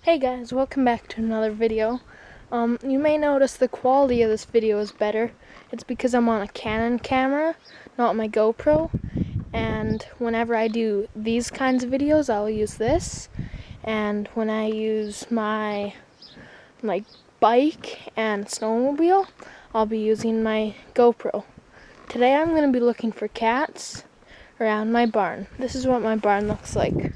Hey guys, welcome back to another video. You may notice the quality of this video is better. It's because I'm on a Canon camera, not my GoPro. And whenever I do these kinds of videos, I'll use this. And when I use my bike and snowmobile, I'll be using my GoPro. Today I'm going to be looking for cats around my barn. This is what my barn looks like.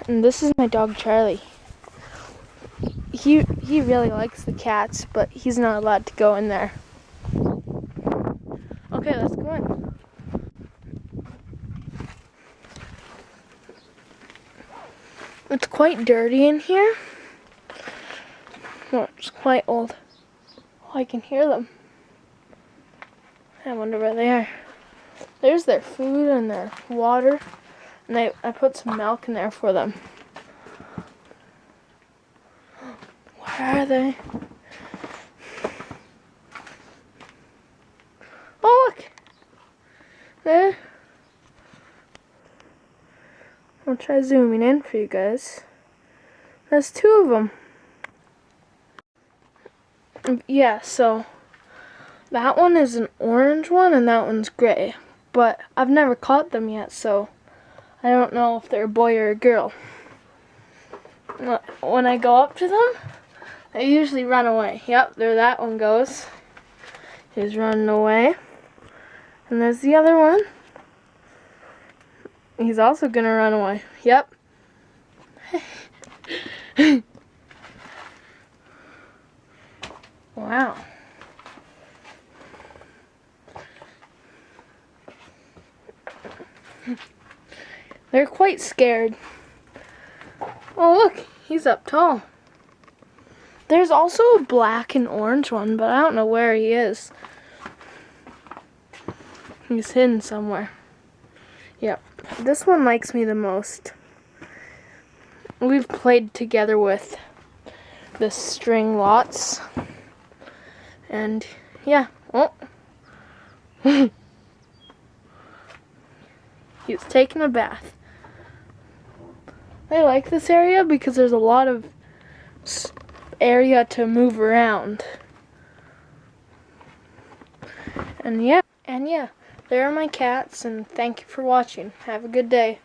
And this is my dog Charlie. He really likes the cats, but he's not allowed to go in there. Okay, let's go in. It's quite dirty in here. Well, it's quite old. Oh, I can hear them. I wonder where they are. There's their food and their water. And I put some milk in there for them. Where are they? Oh, look! There. I'll try zooming in for you guys. There's two of them. Yeah, so that one is an orange one and that one's gray. But I've never caught them yet, so I don't know if they're a boy or a girl. When I go up to them, they usually run away. Yep, there that one goes. He's running away. And there's the other one. He's also gonna run away. Yep. Wow. They're quite scared. Oh look, he's up tall. There's also a black and orange one, but I don't know where he is. He's hidden somewhere. Yep, this one likes me the most. We've played together with this string lots. And yeah, oh. He's taking a bath. I like this area because there's a lot of area to move around. And yeah, there are my cats, and thank you for watching. Have a good day.